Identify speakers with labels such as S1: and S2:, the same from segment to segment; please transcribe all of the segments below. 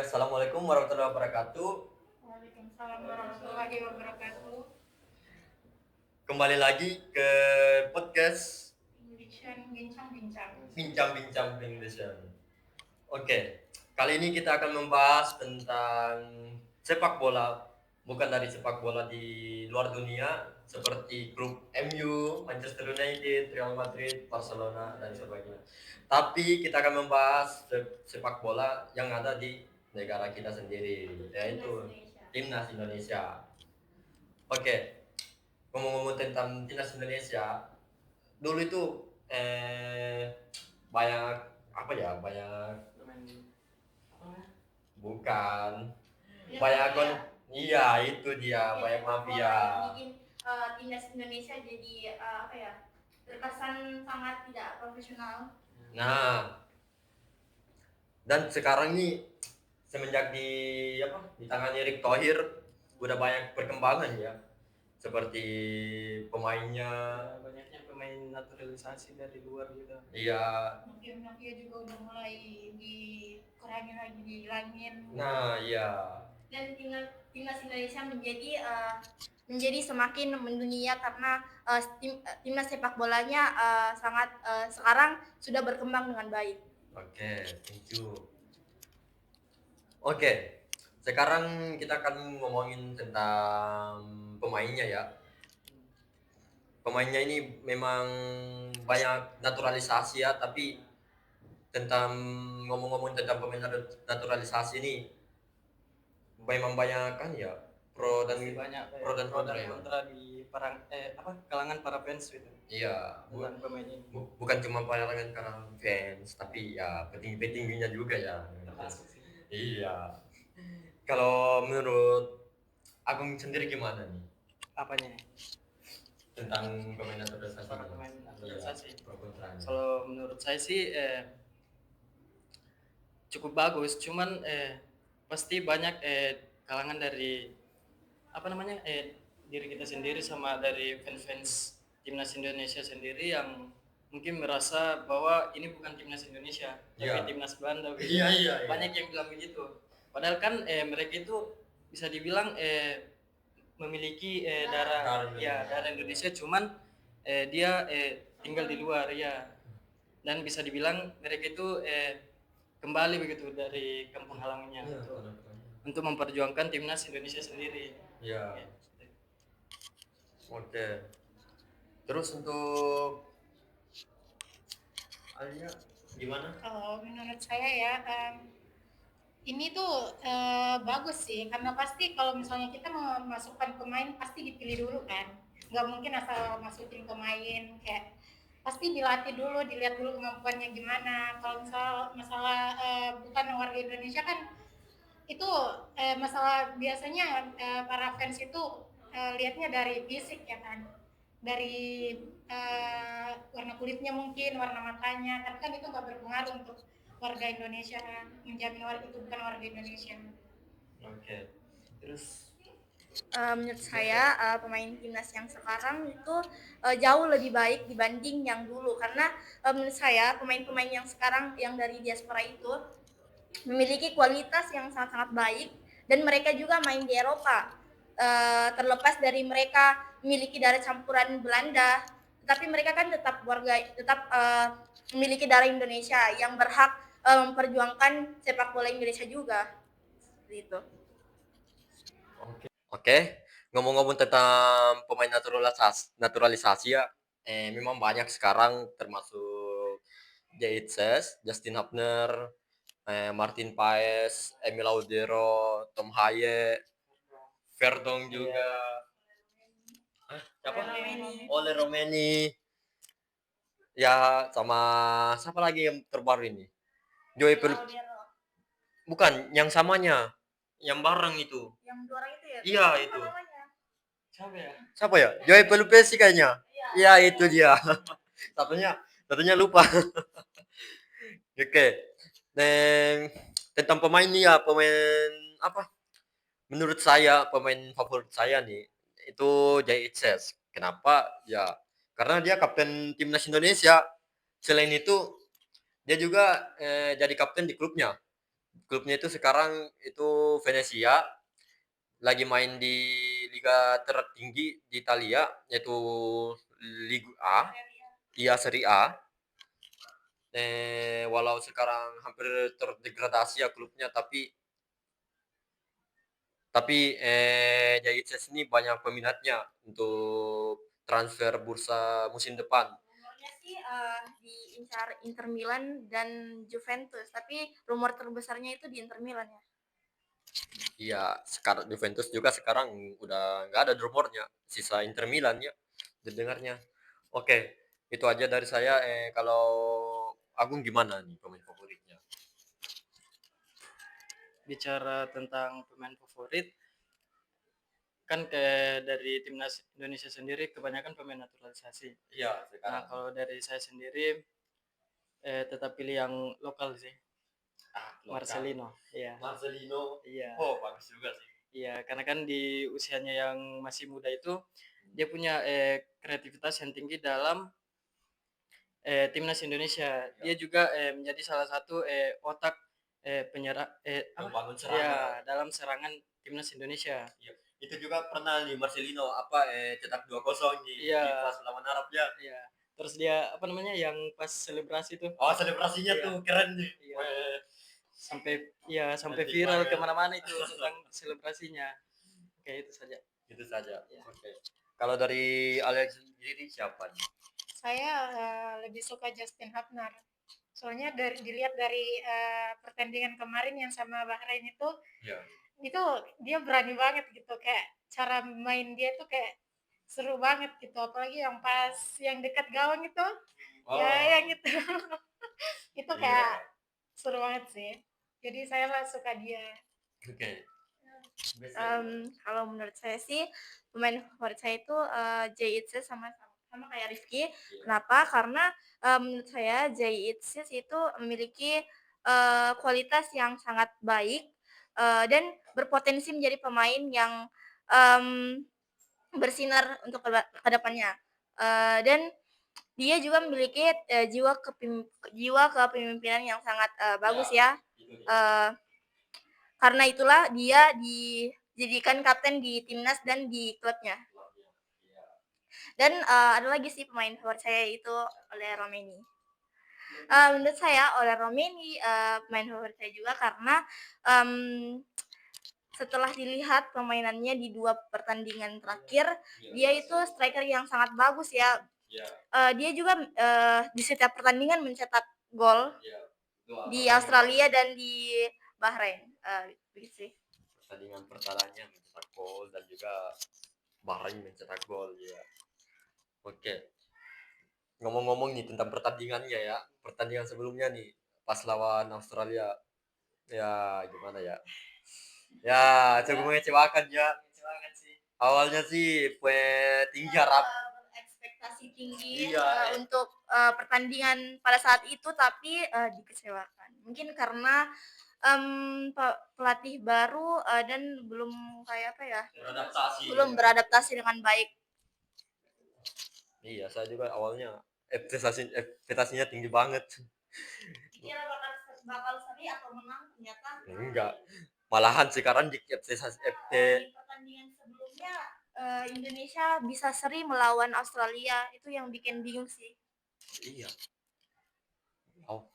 S1: Assalamualaikum warahmatullahi wabarakatuh.
S2: Waalaikumsalam warahmatullahi wabarakatuh.
S1: Kembali lagi ke podcast
S2: Indonesian bincang-bincang.
S1: Bincang-bincang Indonesia. Oke, kali ini kita akan membahas tentang sepak bola, bukan dari sepak bola di luar dunia seperti klub MU, Manchester United, Real Madrid, Barcelona dan sebagainya. Tapi kita akan membahas sepak bola yang ada di negara kita sendiri, yaitu Timnas Indonesia. Oke, ngomong-ngomong tentang Timnas Indonesia, dulu itu banyak apa ya, banyak bukan
S2: Ya,
S1: banyak
S2: mafia.
S1: iya itu dia, banyak mafia.
S2: Bikin timnas Indonesia jadi terkesan sangat tidak profesional.
S1: Nah, dan sekarang nih semenjak ditangani Erick Thohir udah banyak perkembangan ya, seperti pemainnya.
S3: Banyaknya pemain naturalisasi dari luar gitu.
S1: Iya.
S2: Mafia juga udah mulai dikurangin lagi, dihilangin.
S1: Nah, iya.
S2: Dan timnas Indonesia menjadi semakin mendunia karena timnas sepak bolanya sangat sekarang sudah berkembang dengan baik.
S1: Oke, thank you. Oke, sekarang kita akan ngomongin tentang pemainnya ya. Pemainnya ini memang banyak naturalisasi ya, tapi tentang ngomong-ngomong tentang pemain naturalisasi ini memang banyak kan ya, pro dan
S3: kontra di kalangan para fans gitu.
S1: Iya,
S3: Tentang pemain ini.
S1: bukan cuma pandangan karena fans, tapi ya petinggi-petingginya juga ya.
S3: Termasuk sih.
S1: Iya. Kalau menurut Agung sendiri gimana nih
S3: Apanya?
S1: tentang pemain naturalisasi?
S3: Para pemain naturalisasi.
S1: Iya, pro kontranya.
S3: Kalau menurut saya sih cukup bagus, cuman pasti banyak kalangan dari diri kita sendiri sama dari fans timnas Indonesia sendiri yang mungkin merasa bahwa ini bukan timnas Indonesia,
S1: Iya.
S3: tapi timnas Belanda. Gitu.
S1: Iya.
S3: Banyak yang bilang begitu. Padahal kan mereka itu bisa dibilang memiliki darah Indonesia, cuman dia tinggal di luar ya. Dan bisa dibilang mereka itu kembali begitu dari kampung halamannya untuk memperjuangkan timnas Indonesia sendiri.
S1: Iya. Oke. Terus untuk Alia gimana?
S2: Kalau menurut saya ya ini tuh bagus sih karena pasti kalau misalnya kita memasukkan pemain pasti dipilih dulu kan, nggak mungkin asal masukin pemain, kayak pasti dilatih dulu, dilihat dulu kemampuannya gimana. Kalau masalah bukan warga Indonesia kan itu masalah biasanya para fans itu lihatnya dari fisik ya kan, dari warna kulitnya mungkin, warna matanya, tapi kan itu nggak berpengaruh untuk warga Indonesia, menjamin itu bukan warga Indonesia.
S1: Oke. Terus
S2: Menurut saya pemain timnas yang sekarang itu jauh lebih baik dibanding yang dulu, karena menurut saya pemain-pemain yang sekarang yang dari diaspora itu memiliki kualitas yang sangat-sangat baik dan mereka juga main di Eropa. Terlepas dari mereka memiliki darah campuran Belanda, tetapi mereka kan tetap memiliki darah Indonesia yang berhak memperjuangkan sepak bola Indonesia juga. Seperti itu.
S1: Oke, ngomong-ngomong tentang pemain naturalisasi ya, memang banyak sekarang, termasuk Jaitzes, Justin Hubner, Martin Paes, Emil Laudero, Tom Haye, Verdong juga, siapa? Ole Romeni, ya sama siapa lagi yang terbaru ini? Joey bukan, yang samanya, yang bareng itu.
S2: Yang juara itu ya?
S1: Iya itu.
S3: Siapa
S1: Siapa
S3: ya?
S1: ya? Joey Pelupesi kayaknya. Iya itu dia. satunya lupa. Oke. Dan tentang pemain nih ya, pemain apa? Menurut saya pemain favorit saya nih itu Jay Itzes. Kenapa? Ya karena dia kapten timnas Indonesia. Selain itu dia juga jadi kapten di klubnya. Klubnya itu sekarang itu Venezia, lagi main di liga tertinggi di Italia, yaitu Liga A, iya Serie A. Walau sekarang hampir terdegradasi ya klubnya, tapi Jaitses ini banyak peminatnya untuk transfer bursa musim depan.
S4: Rumornya sih diincar Inter Milan dan Juventus, tapi rumor terbesarnya itu di Inter Milan ya.
S1: Iya, sekarang Juventus juga sekarang udah nggak ada rumornya, sisa Inter Milan ya didengarnya. Oke, itu aja dari saya. Kalau Agung gimana nih pemain favoritnya?
S3: Bicara tentang pemain favorit, kan kayak dari timnas Indonesia sendiri kebanyakan pemain naturalisasi.
S1: Iya,
S3: Nah,
S1: sekarang.
S3: kalau dari saya sendiri tetap pilih yang lokal sih, Marcelino. Iya.
S1: Marcelino.
S3: Iya.
S1: Oh, bagus juga sih.
S3: Iya, karena kan di usianya yang masih muda itu dia punya kreativitas yang tinggi dalam timnas Indonesia. Dia juga menjadi salah satu otak penyerang
S1: Membangun
S3: ya
S1: serangan.
S3: dalam serangan timnas Indonesia.
S1: Iya. Itu juga pernah nih Marcelino cetak 2-0 di
S3: Iya.
S1: pas lawan Arab ya.
S3: Iya. Terus dia apa namanya yang pas selebrasi tuh
S1: Oh, selebrasinya
S3: Iya.
S1: tuh keren nih.
S3: Iya.
S1: Weh.
S3: sampai
S1: Cantik
S3: viral
S1: banget.
S3: kemana-mana itu tentang selebrasinya. Oke, itu saja.
S1: Itu saja.
S3: Iya.
S1: Oke. Kalau dari Alex sendiri siapa nih?
S2: Saya lebih suka Justin Hubner. Soalnya dilihat dari pertandingan kemarin yang sama Bahrain itu,
S1: Iya.
S2: itu dia berani banget gitu, kayak cara main dia tuh kayak seru banget gitu, apalagi yang pas yang dekat gawang itu,
S1: Oh.
S2: ya yang itu, itu
S1: Iya.
S2: kayak seru banget sih. Jadi saya suka dia.
S1: Oke.
S4: Kalau menurut saya sih pemain favorit saya itu Jay Itzes sama kayak Rifki. Kenapa? Karena menurut saya Jay Itzes itu memiliki kualitas yang sangat baik dan berpotensi menjadi pemain yang bersinar untuk kedepannya. Dan dia juga memiliki jiwa kepemimpinan yang sangat bagus ya. Karena itulah dia dijadikan kapten di timnas dan di klubnya. Dan ada lagi sih pemain favorit saya itu oleh Romeni. Menurut saya oleh Romeni pemain favorit saya juga karena setelah dilihat permainannya di 2 pertandingan terakhir, dia itu striker yang sangat bagus ya. Dia juga di setiap pertandingan mencetak gol di Australia dan di Bahrain. Begitu sih.
S1: Pertandingan pertamanya mencetak gol dan juga Bahrain mencetak gol ya. Oke. Ngomong-ngomong nih tentang pertandingannya ya. Pertandingan sebelumnya nih pas lawan Australia. Ya, gimana ya? Ya, cukup mengecewakan ya.
S3: Kecewakan sih.
S1: Awalnya sih tinggi harap.
S4: Ekspektasi tinggi
S1: Iya.
S4: untuk pertandingan pada saat itu, tapi dikecewakan. Mungkin karena pelatih baru dan belum kayak apa ya? Belum beradaptasi dengan baik.
S1: Iya, saya juga awalnya ekspektasinya tinggi banget.
S4: Dikira bakal seri atau menang, ternyata
S1: Enggak. Malahan sekarang di
S4: pertandingan sebelumnya Indonesia bisa seri melawan Australia, itu yang bikin bingung sih.
S1: Iya. Oh,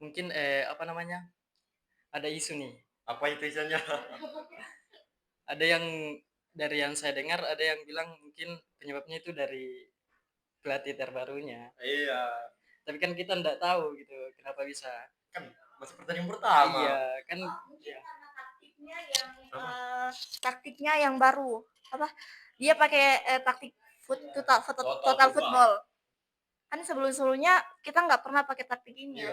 S3: Mungkin apa namanya? Ada isu nih.
S1: apa itu isinya?
S3: Ada yang dari yang saya dengar ada yang bilang mungkin penyebabnya itu dari pelatih terbarunya.
S1: Iya.
S3: Tapi kan kita enggak tahu gitu kenapa bisa.
S1: Kan masih pertandingan pertama.
S3: Iya, kan
S4: Mungkin karena taktiknya yang baru. Apa? Dia pakai taktik total football. Kan sebelum-sebelumnya kita nggak pernah pakai taktik ini.
S1: Iya.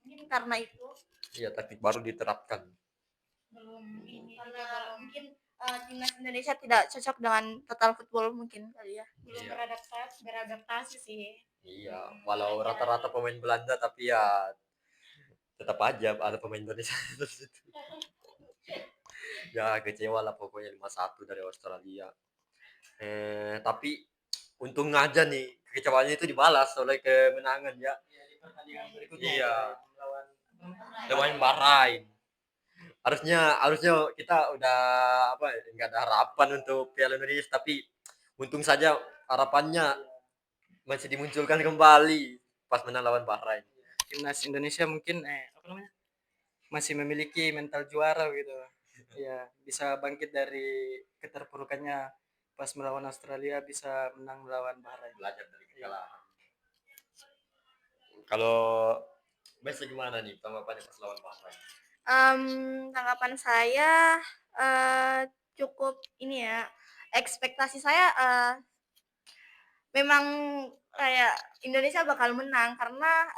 S4: Mungkin karena itu.
S1: Iya, taktik baru diterapkan.
S4: Karena mungkin timnas Indonesia tidak cocok dengan total football mungkin kali ya.
S2: Belum
S1: Iya.
S2: beradaptasi sih.
S1: Iya, walau rata-rata pemain Belanda tapi ya tetap aja ada pemain Indonesia di situ. Ya kecewa lah pokoknya 5-1 dari Australia. Tapi untung aja nih kekecewaannya itu dibalas oleh kemenangan ya.
S3: di pertandingan berikutnya
S1: Iya.
S3: melawan
S1: Lawan Bahrain. Harusnya kita udah apa nggak ada harapan untuk Piala Indonesia, tapi untung saja harapannya masih dimunculkan kembali pas menang lawan Bahrain.
S3: Timnas Indonesia mungkin masih memiliki mental juara gitu. Ya, bisa bangkit dari keterpurukannya pas melawan Australia, bisa menang melawan Bahrain.
S1: Belajar dari kekalahan. Kalau Bes gimana nih tanggapannya pas lawan Bahrain?
S4: Tanggapan saya cukup ini ya, ekspektasi saya memang kayak Indonesia bakal menang karena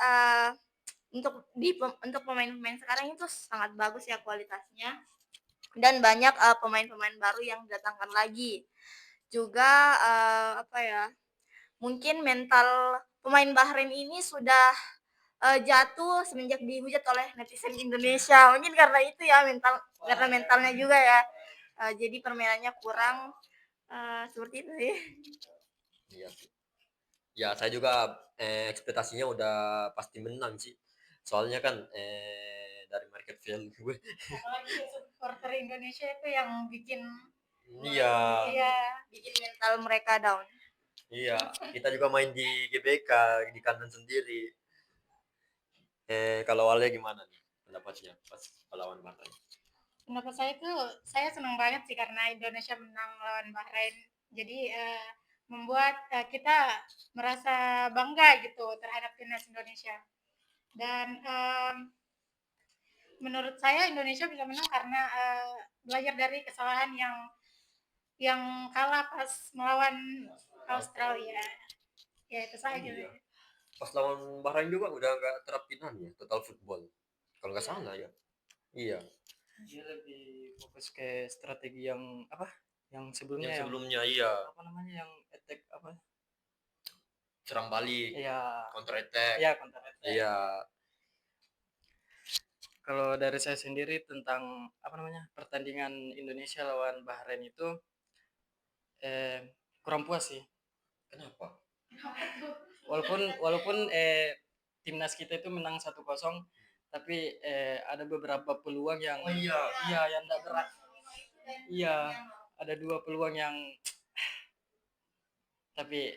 S4: untuk pemain-pemain sekarang itu sangat bagus ya kualitasnya, dan banyak pemain-pemain baru yang didatangkan lagi. Juga apa ya, mungkin mental pemain Bahrain ini sudah jatuh semenjak dihujat oleh netizen Indonesia. Mungkin karena itu ya, karena mentalnya juga ya. Jadi permainannya kurang, seperti itu sih.
S1: Iya sih. Ya saya juga ekspektasinya udah pasti menang sih. Soalnya kan dari market value gue.
S2: Apalagi supporter Indonesia itu yang bikin
S1: Iya.
S2: iya
S4: Bikin mental mereka down.
S1: Iya, kita juga main di GBK di kandang sendiri. Kalau awalnya gimana nih pendapatnya pas lawan Bahrain?
S2: Pendapat saya itu, saya senang banget sih karena Indonesia menang lawan Bahrain. Jadi membuat kita merasa bangga gitu terhadap timnas Indonesia. Dan menurut saya Indonesia bisa menang karena belajar dari kesalahan yang kalah pas melawan Australia. Ya itu saja.
S1: Iya. Pas lawan Bahrain juga udah nggak terapin ya total football. Kalau nggak salah ya. Iya.
S3: Dia lebih fokus ke strategi yang apa? Yang sebelumnya
S1: Yang sebelumnya iya.
S3: apa namanya, yang attack apa?
S1: Serang balik,
S3: Ya,
S1: counter attack.
S3: ya counter attack.
S1: Iya.
S3: Kalau dari saya sendiri tentang apa namanya, pertandingan Indonesia lawan Bahrain itu kurang puas sih.
S1: Kenapa?
S3: Walaupun timnas kita itu menang 1-0, tapi ada beberapa peluang yang yang enggak berat. Iya, ada 2 peluang yang tapi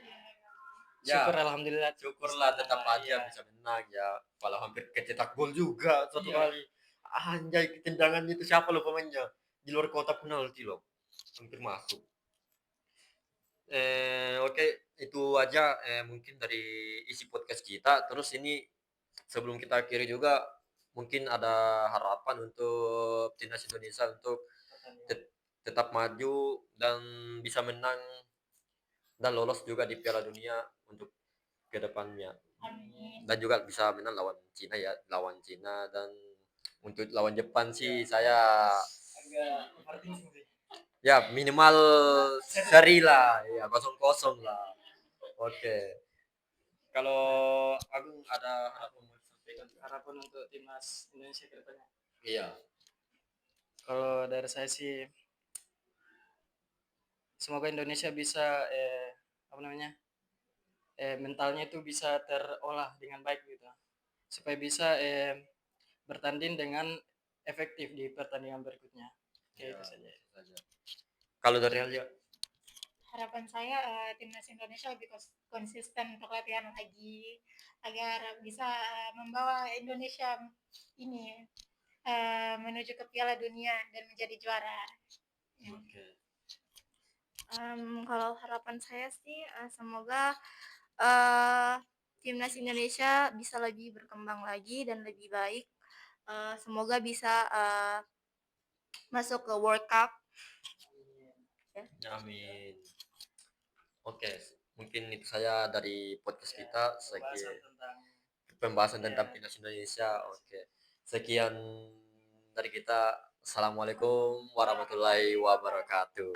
S1: Ya,
S3: alhamdulillah
S1: syukurlah tetap aja bisa menang ya. Kalau hampir kecetak gol juga satu
S3: Iya.
S1: kali. Anjay, tendangan itu siapa lo pemainnya? Di luar kotak penalti loh. Hampir masuk. Oke, itu aja mungkin dari isi podcast kita. Terus ini sebelum kita akhiri juga mungkin ada harapan untuk timnas Indonesia untuk tetap maju dan bisa menang dan lolos juga di Piala Dunia untuk kedepannya.
S2: Amin.
S1: Dan juga bisa menang lawan Cina ya, lawan Cina. Dan untuk lawan Jepang sih saya
S3: agak overthinking sih.
S1: ya minimal seri lah ya, 0-0 lah. Oke, kalau Agung ada harapan mau disampaikan?
S3: Harapan untuk timnas Indonesia ke depannya.
S1: Iya.
S3: Kalau dari saya sih semoga Indonesia bisa apa namanya, mentalnya itu bisa terolah dengan baik gitu, supaya bisa bertanding dengan efektif di pertandingan berikutnya. Oke,
S1: Ya,
S3: itu saja.
S1: kalau dari Alia?
S2: Harapan saya timnas Indonesia lebih konsisten untuk latihan lagi agar bisa membawa Indonesia ini menuju ke Piala Dunia dan menjadi juara.
S1: Oke.
S4: Kalau harapan saya sih semoga timnas Indonesia bisa lebih berkembang lagi dan lebih baik. Semoga bisa masuk ke World Cup.
S1: Amin. Oke, mungkin itu saya dari podcast kita. Pembahasan tentang timnas Indonesia. Oke, sekian dari kita. Assalamualaikum warahmatullahi wabarakatuh.